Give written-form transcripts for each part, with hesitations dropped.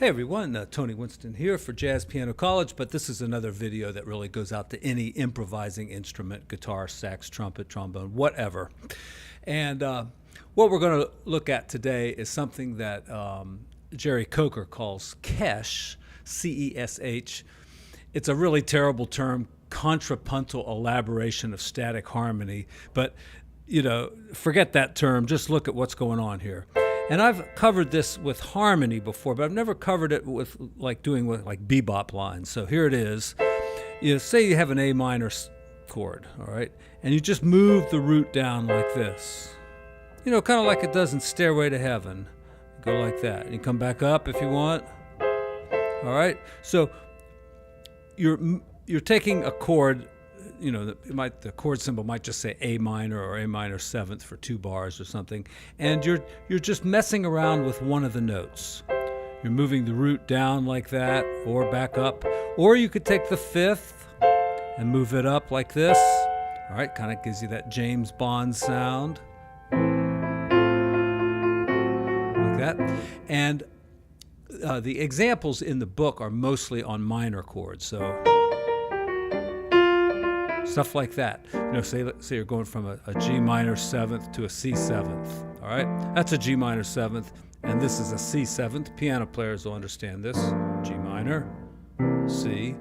Hey everyone, Tony Winston here for Jazz Piano College, but this is another video that really goes out to any improvising instrument, guitar, sax, trumpet, trombone, whatever. And what we're going to look at today is something that Jerry Coker calls CESH, C-E-S-H. It's a really terrible term, contrapuntal elaboration of static harmony, but you know, forget that term, just look at what's going on here. And I've covered this with harmony before, but I've never covered it with doing bebop lines. So here it is. You know, say you have an A minor chord, all right, and you just move the root down like this. You know, kind of like it does in Stairway to Heaven. Go like that. You come back up if you want. All right. So you're taking a chord. You know, the chord symbol might just say A minor or A minor seventh for 2 bars or something, and you're just messing around with one of the notes. You're moving the root down like that, or back up, or you could take the 5th and move it up like this. All right, kind of gives you that James Bond sound, like that. And the examples in the book are mostly on minor chords, so. Stuff like that. You know, say you're going from a G minor 7th to a C 7th. All right, that's a G minor 7th, and this is a C 7th. Piano players will understand this. G minor, C.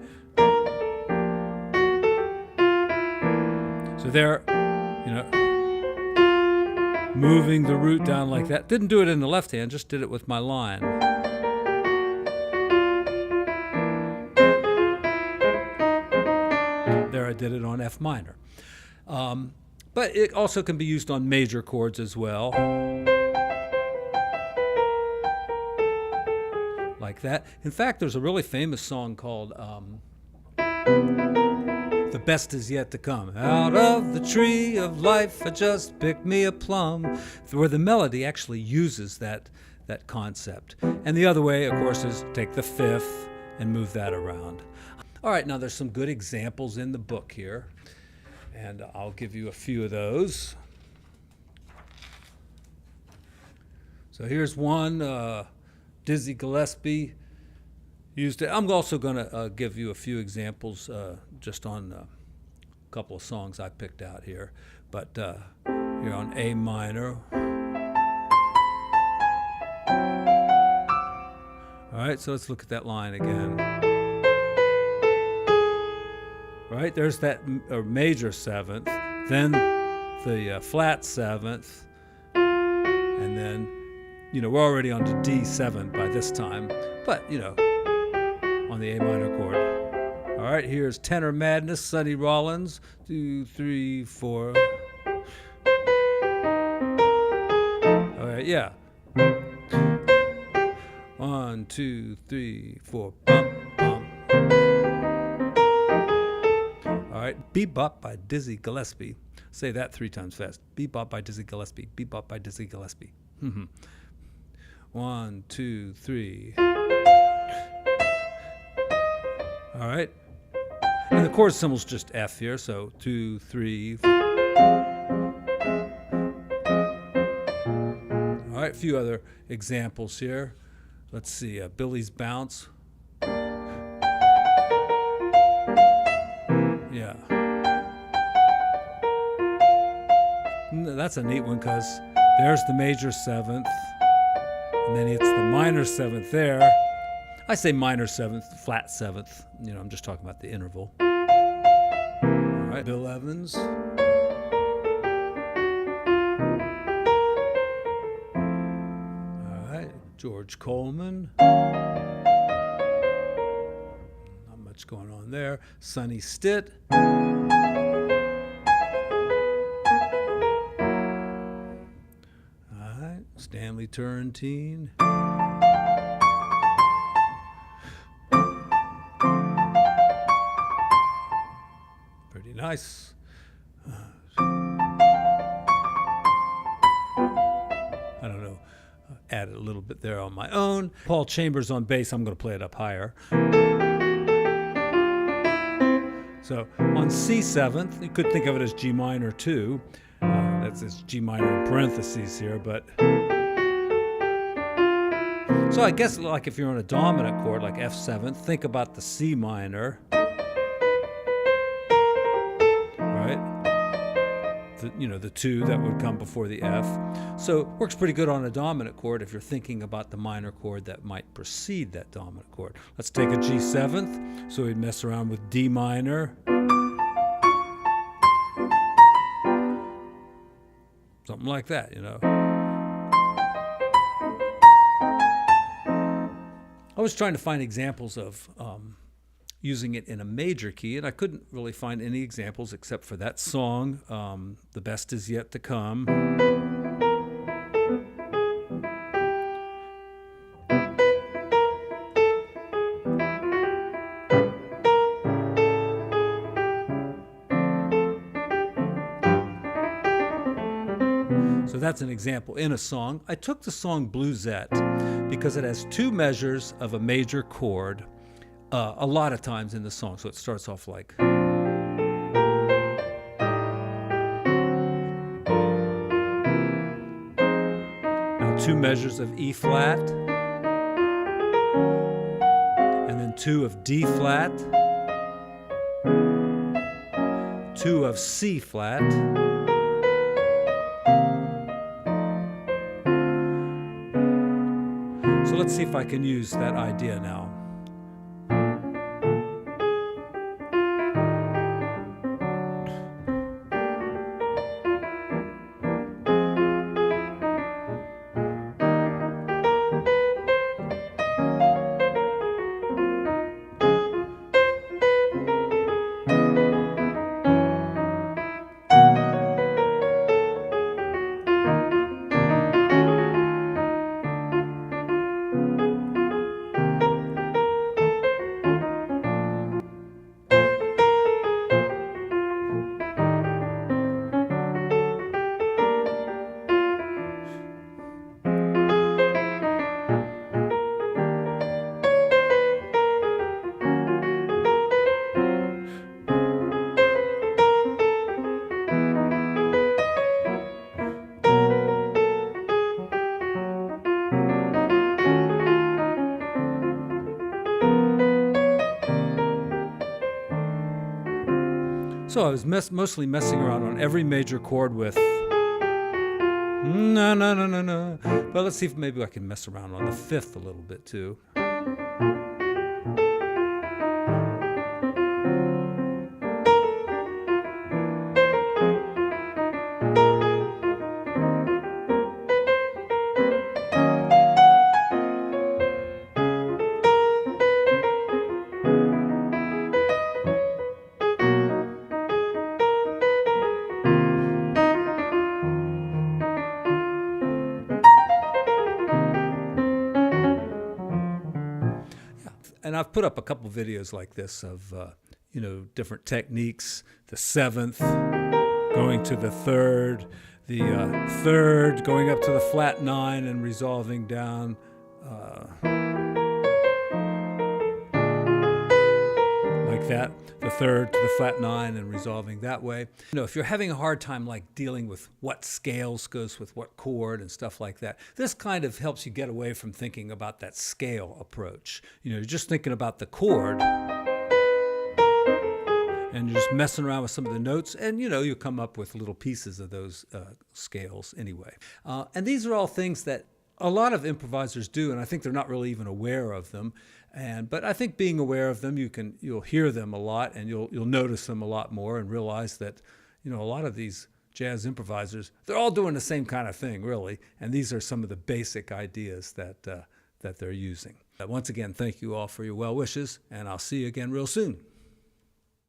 So there, you know, moving the root down like that. Didn't do it in the left hand, just did it with my line. There I did it on F minor. But it also can be used on major chords as well. Like that. In fact, there's a really famous song called The Best Is Yet to Come. Out of the tree of life I just picked me a plum, where the melody actually uses that concept. And the other way, of course, is take the 5th and move that around. All right, now there's some good examples in the book here, and I'll give you a few of those. So here's one, Dizzy Gillespie used it. I'm also going to give you a few examples just on a couple of songs I picked out here. But here on A minor. All right, so let's look at that line again. Right, there's that major 7th, then the flat 7th, and then, you know, we're already on to D7 by this time, but, you know, on the A minor chord. All right, here's Tenor Madness, Sonny Rollins, 2, 3, 4. All right, yeah. 1, 2, 3, 4, bump. All right, Bebop by Dizzy Gillespie. Say that 3 times fast. Bebop by Dizzy Gillespie. Bebop by Dizzy Gillespie. 1, 2, 3. All right. And the chord symbol's just F here, so 2, 3. All right, a few other examples here. Let's see, Billy's Bounce. Yeah. That's a neat one because there's the major 7th, and then it's the minor 7th there. I say minor 7th, flat 7th. You know, I'm just talking about the interval. All right, Bill Evans. All right, George Coleman. Much going on there. Sonny Stitt. All right, Stanley Turrentine. Pretty nice. I don't know. Added a little bit there on my own. Paul Chambers on bass. I'm going to play it up higher. So on C7th, you could think of it as G minor 2. That's this G minor in parentheses here, but So I guess like if you're on a dominant chord like F7, think about the C minor, right? The 2 that would come before the F. So it works pretty good on a dominant chord if you're thinking about the minor chord that might precede that dominant chord. Let's take a G7th. So we'd mess around with D minor. Something like that, I was trying to find examples of using it in a major key, and I couldn't really find any examples except for that song, The Best Is Yet to Come. So that's an example in a song. I took the song Bluesette because it has 2 measures of a major chord a lot of times in the song. So it starts off like. Now 2 measures of E flat, and then 2 of D flat, 2 of C flat, so let's see if I can use that idea now. So I was mostly messing around on every major chord with no, no, no, no, no. But let's see if maybe I can mess around on the 5th a little bit too. And I've put up a couple videos like this of, different techniques. The 7th, going to the 3rd, the 3rd, going up to the flat 9 and resolving down. Like that, the 3rd to the flat 9 and resolving that way. If you're having a hard time like dealing with what scales goes with what chord and stuff like that, this kind of helps you get away from thinking about that scale approach. You're just thinking about the chord and you're just messing around with some of the notes, and you come up with little pieces of those scales anyway. And these are all things that a lot of improvisers do, and I think they're not really even aware of them. But I think being aware of them, you'll hear them a lot, and you'll notice them a lot more, and realize that a lot of these jazz improvisers, they're all doing the same kind of thing, really. And these are some of the basic ideas that they're using. Once again, thank you all for your well wishes, and I'll see you again real soon.